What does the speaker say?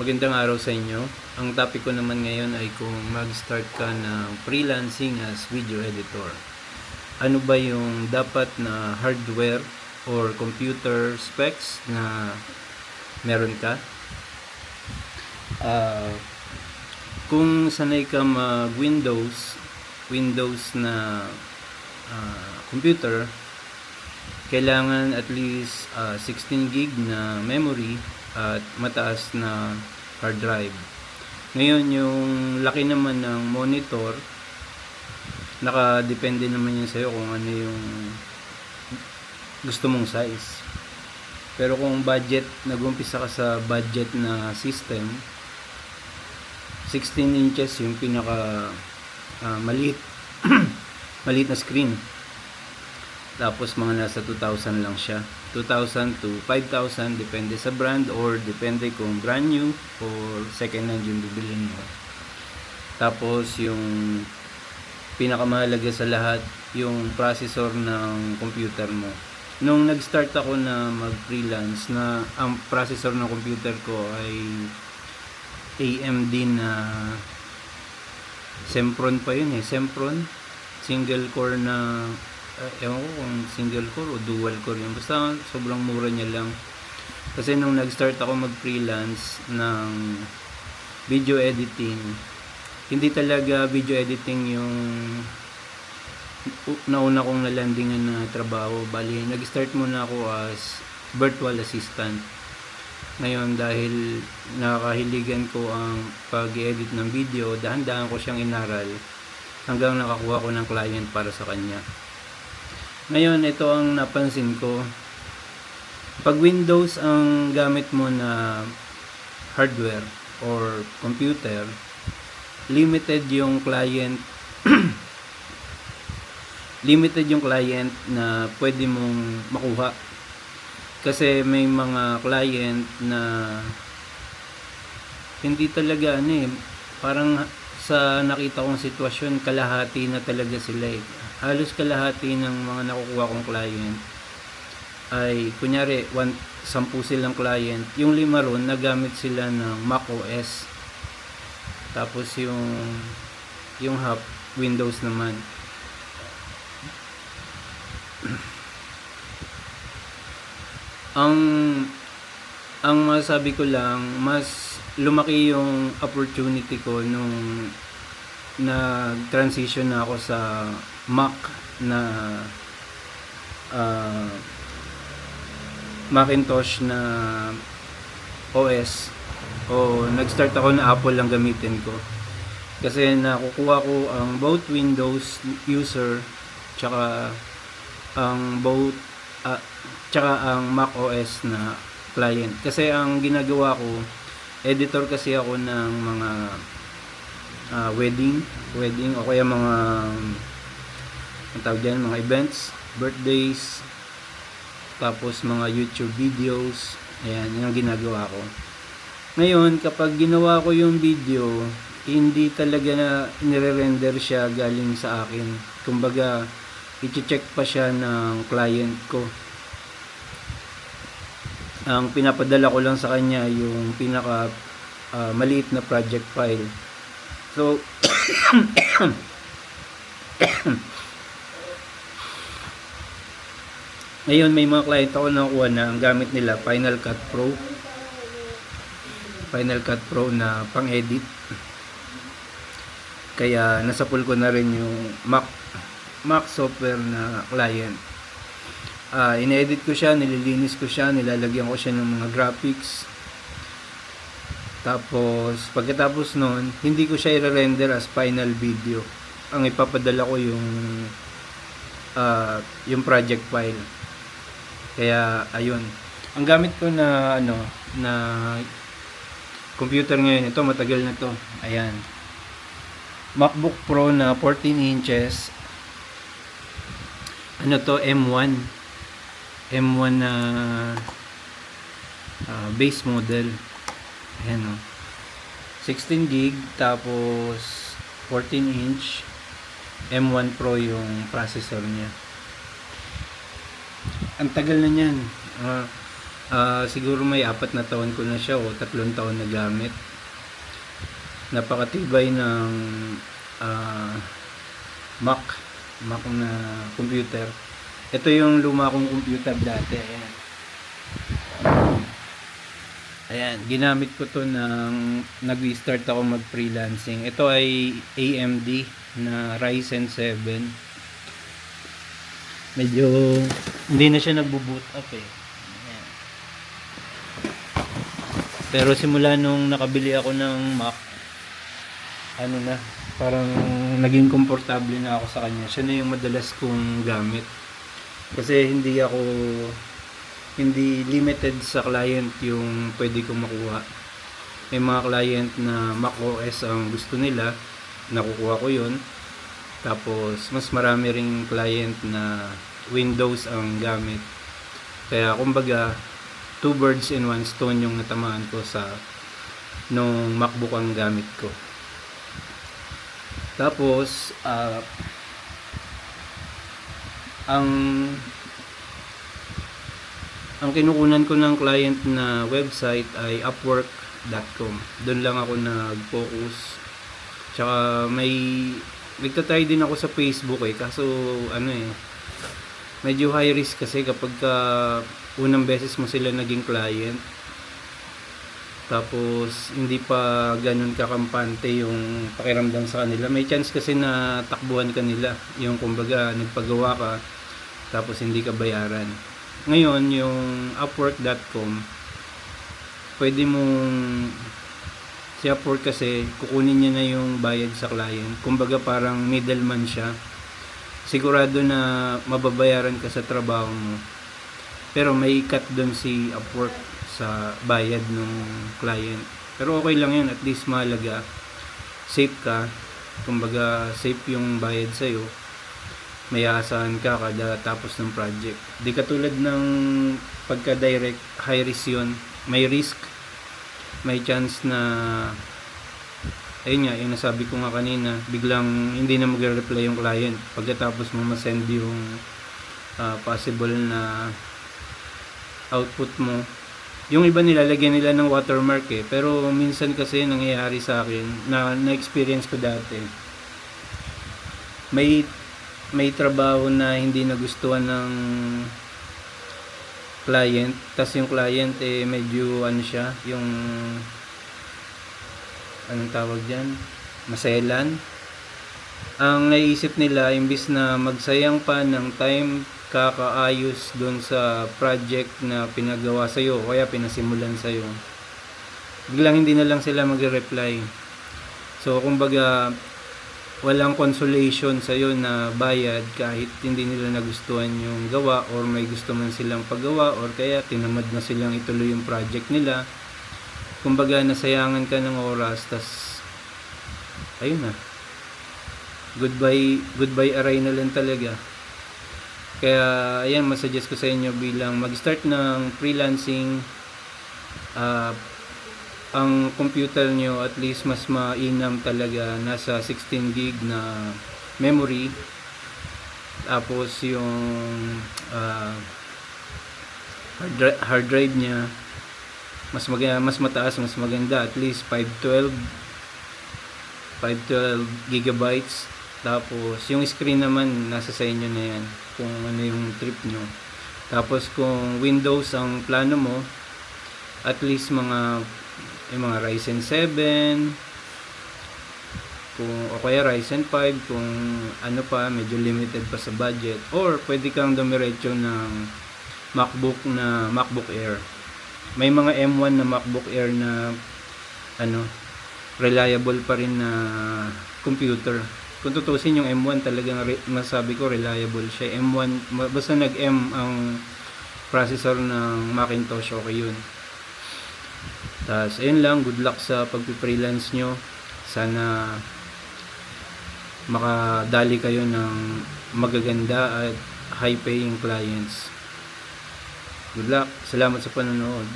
Magandang araw sa inyo. Ang topic ko naman ngayon ay kung mag-start ka ng freelancing as video editor. Ano ba yung dapat na hardware or computer specs na meron ka? Kung sanay ka Windows na computer, kailangan at least 16 gig na memory at mataas na hard drive. Ngayon, yung laki naman ng monitor, nakadepende naman yun sa'yo kung ano yung gusto mong size. Pero kung nag-umpisa ka sa budget na system, 16 inches yung pinaka maliit maliit na screen. Tapos mga nasa 2,000 lang siya. 2,000 to 5,000 depende sa brand or depende kung brand new or second hand yung bibilhin mo. Tapos yung pinakamahalaga sa lahat, yung processor ng computer mo. Nung nag-start ako na mag-freelance, na ang processor ng computer ko ay AMD na Sempron pa yun Sempron single core na ewan ko kung single core o dual core yun, basta sobrang mura niya lang. Kasi nung nag-start ako mag-freelance ng video editing, hindi talaga video editing yung nauna kong nalandingan na trabaho. Bali, nag-start muna ako as virtual assistant. Ngayon, dahil nakakahiligan ko ang pag-edit ng video, dahan-dahan ko siyang inaral hanggang nakakuha ko ng client para sa kanya. Ngayon, ito ang napansin ko. Pag Windows ang gamit mo na hardware or computer, limited yung client limited yung client na pwede mong makuha. Kasi may mga client na hindi talaga parang sa nakita kong sitwasyon, kalahati na talaga sila Halos kalahati ng mga nakukuha kong client ay, kunyari, 10 silang client, yung 5 ron, nagamit sila ng Mac OS. Tapos yung half, Windows naman. ang masabi ko lang, mas lumaki yung opportunity ko nung nag-transition na ako sa Mac na Macintosh na OS, o nag-start ako na Apple lang gamitin ko. Kasi nakukuha ko ang both Windows user tsaka ang Mac OS na client. Kasi ang ginagawa ko, editor kasi ako ng mga wedding o kaya mga ang tawag dyan, mga events, birthdays, tapos mga YouTube videos. Ayan, yung ginagawa ko. Ngayon, kapag ginawa ko yung video, hindi talaga na nire-render siya galing sa akin. Kumbaga, i-check pa siya ng client ko. Ang pinapadala ko lang sa kanya yung pinaka maliit na project file. So, ngayon may mga client ako nakuha na ang gamit nila Final Cut Pro na pang-edit. Kaya nasa pool ko na rin yung Mac software na client. Ine-edit ko siya, nililinis ko siya, nilalagyan ko siya ng mga graphics. Tapos pagkatapos nun, hindi ko siya i-render as final video. Ang ipapadala ko yung project file. Kaya ayun, ang gamit ko na na computer ngayon, ito matagal na to. Ayan, MacBook Pro na 14 inches. M1 na base model. Ayan 16 gig, tapos 14 inch M1 Pro yung processor niya. Ang tagal na niyan. Siguro may 4 na taon ko na siya o 3 taon na gamit. Napakatibay ng ah, Mac Mac na computer. Ito yung luma kong computer dati. Ayan, ginamit ko to nang nag-start ako mag-freelancing. Ito ay AMD na Ryzen 7. Medyo hindi na siya nagbo-boot up eh. Ayan. Pero simula nung nakabili ako ng Mac, ano na, parang naging komportable na ako sa kanya. Siya na yung madalas kong gamit. Kasi hindi limited sa client yung pwede kong makuha. May mga client na Mac OS ang gusto nila, nakukuha ko yun. Tapos mas marami ring client na Windows ang gamit. Kaya kumbaga 2 birds in 1 stone yung natamaan ko sa nung MacBook ang gamit ko. Tapos ang kinukunan ko ng client na website ay Upwork.com. Doon lang ako nag-focus. Tsaka nagtatry din ako sa Facebook eh. Kaso medyo high risk kasi kapag unang beses mo sila naging client. Tapos hindi pa ganun kakampante yung pakiramdam sa kanila. May chance kasi na takbuhan ka nila. Yung kumbaga nagpagawa ka tapos hindi ka bayaran. Ngayon, yung Upwork.com, pwede mong si Upwork kasi kukunin niya na yung bayad sa client. Kumbaga parang middleman siya. Sigurado na mababayaran ka sa trabaho mo. Pero may cut doon si Upwork sa bayad ng client. Pero okay lang yun, at least mahalaga. Safe ka. Kumbaga safe yung bayad sa'yo. May aasahan ka kada tapos ng project. Di katulad ng pagka direct high risk yun. May risk. May chance na ayun nga, yung nasabi ko nga kanina, biglang hindi na magre-reply yung client pagkatapos mo masend yung possible na output mo. Yung iba nilalagyan nila ng watermark eh. Pero minsan kasi nangyayari sa akin na-experience ko dati. May trabaho na hindi nagustuhan ng client, tas yung client medyo siya, yung anong tawag diyan, maselan. Ang naisip nila, imbis na magsayang pa ng time kakaayos doon sa project na pinagawa sa'yo o kaya pinasimulan sa'yo, biglang hindi na lang sila magre-reply. So kumbaga walang consolation sa'yo na bayad kahit hindi nila nagustuhan yung gawa or may gusto man silang paggawa or kaya tinamad na silang ituloy yung project nila. Kumbaga nasayangan ka ng oras, tas ayun na, goodbye aray na lang talaga. Kaya ayan, masuggest ko sa inyo bilang mag-start ng freelancing, ang computer nyo at least mas mainam talaga, nasa 16 gig na memory. Tapos yung hard drive nya mas mataas, mas maganda, at least 512 gigabytes. Tapos yung screen naman nasa sa inyo na yan kung ano yung trip nyo. Tapos kung Windows ang plano mo, at least mga Ryzen 7 o kaya Ryzen 5 kung ano pa, medyo limited pa sa budget, or pwede kang dumiretso ng MacBook Air. May mga M1 na MacBook Air na reliable pa rin na computer. Kung tutusin yung M1 talagang masabi ko reliable siya. M1 basta nag-M ang processor ng Macintosh, okay yun. Tas ayun lang, good luck sa pagpi-freelance nyo. Sana makadali kayo ng magaganda at high paying clients. Good luck. Salamat sa panonood.